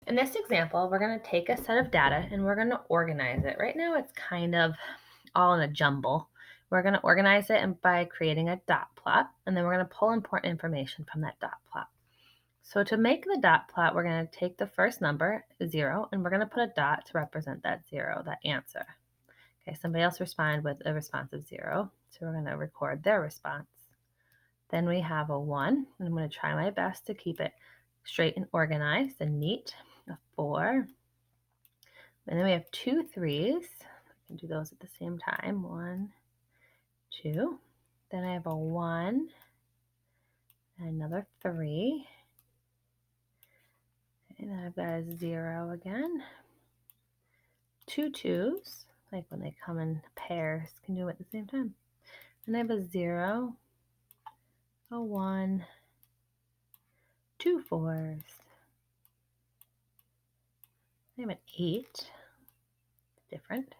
In this example, we're going to take a set of data and we're going to organize it. Right now, it's kind of all in a jumble. We're going to organize it by creating a dot plot, and then we're going to pull important information from that dot plot. So to make the dot plot, we're going to take the first number, 0, and we're going to put a dot to represent that 0, that answer. Okay, somebody else responded with a response of 0, so we're going to record their response. Then we have a 1, and I'm going to try my best to keep it straight and organized and neat. A 4, and then we have 2 3s. I can do those at the same time. 1, 2. Then I have a 1, and another 3. And then I've got a 0 again. 2 2s, like when they come in pairs, can do it at the same time. And I have a 0, a 1, 2 4s. I have an 8, different.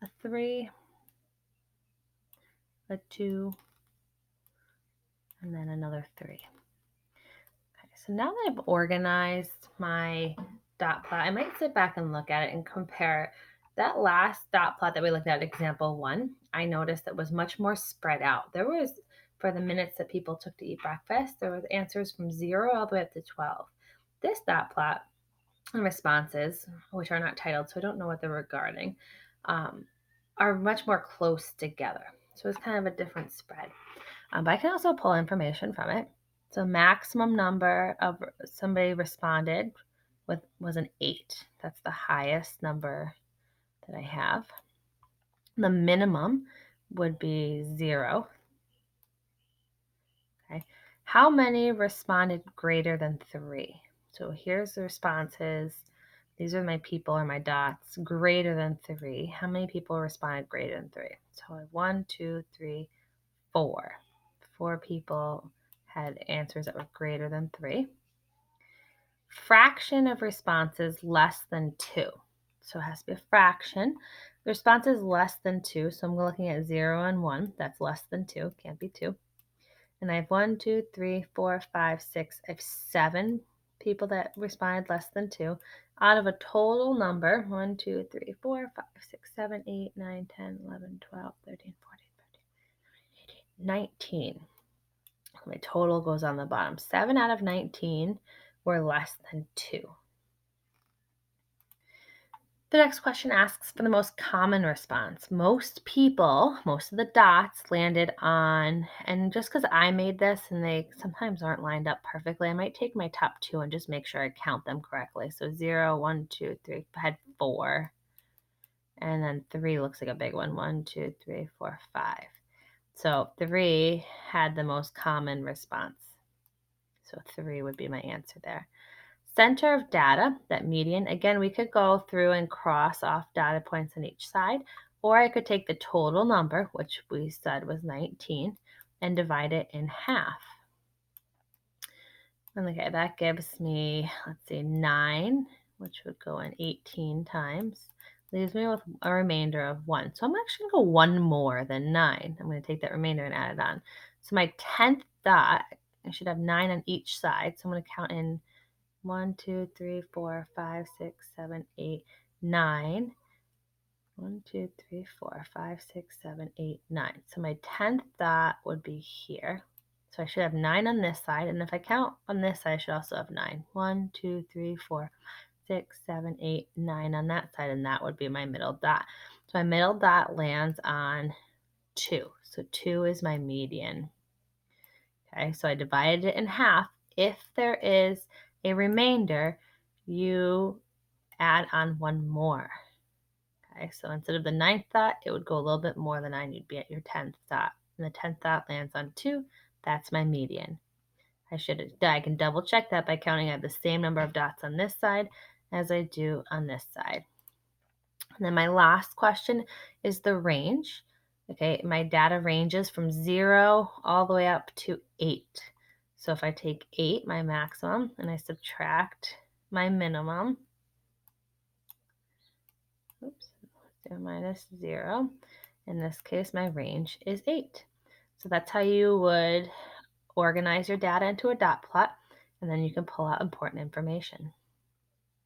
A 3, a 2, and then another 3. Okay, so now that I've organized my dot plot, I might sit back and look at it and compare. That last dot plot that we looked at, example 1, I noticed that was much more spread out. There was, for the minutes that people took to eat breakfast, there was answers from 0 all the way up to 12. This dot plot and responses, which are not titled, so I don't know what they're regarding, are much more close together. So it's kind of a different spread. But I can also pull information from it. So maximum number of somebody responded with was an 8. That's the highest number that I have. The minimum would be 0. Okay. How many responded greater than 3? So here's the responses. These are my people or my dots. Greater than 3. How many people responded greater than 3? So I have 1, 2, 3, 4. 4 people had answers that were greater than 3. Fraction of responses less than 2. So it has to be a fraction. The response is less than 2. So I'm looking at 0 and 1. That's less than 2. Can't be 2. And I have 1, 2, 3, 4, 5, 6. I have 7 people that responded less than 2 out of a total number 1, 2, 3, 4, 5, 6, 7, 8, 9, 10, 11, 12, 13, 14, 15, 18, 19. My total goes on the bottom. 7 out of 19 were less than 2. The next question asks for the most common response. Most people, most of the dots landed on, and just because I made this and they sometimes aren't lined up perfectly, I might take my top 2 and just make sure I count them correctly. So 0, 1, 2, 3, I had 4. And then 3 looks like a big one. 1, 2, 3, 4, 5. So 3 had the most common response. So 3 would be my answer there. Center of data, that median, again, we could go through and cross off data points on each side, or I could take the total number, which we said was 19, and divide it in half. And okay, that gives me, let's see, 9, which would go in 18 times. Leaves me with a remainder of 1. So I'm actually going to go 1 more than 9. I'm going to take that remainder and add it on. So my 10th dot, I should have 9 on each side. So I'm going to count in 1, 2, 3, 4, 5, 6, 7, 8, 9. 1, 2, 3, 4, 5, 6, 7, 8, 9. So my 10th dot would be here. So I should have 9 on this side. And if I count on this side, I should also have 9. 1, 2, 3, 4, 6, 7, 8, 9 on that side. And that would be my middle dot. So my middle dot lands on 2. So 2 is my median. Okay, so I divided it in half. If there is a remainder, you add on 1 more. Okay, so instead of the 9th dot, it would go a little bit more than 9. You'd be at your 10th dot. And the 10th dot lands on 2. That's my median. I can double check that by counting I have the same number of dots on this side as I do on this side. And then my last question is the range. Okay, my data ranges from 0 all the way up to 8. So if I take 8, my maximum, and I subtract my minimum, minus 0. In this case, my range is 8. So that's how you would organize your data into a dot plot, and then you can pull out important information.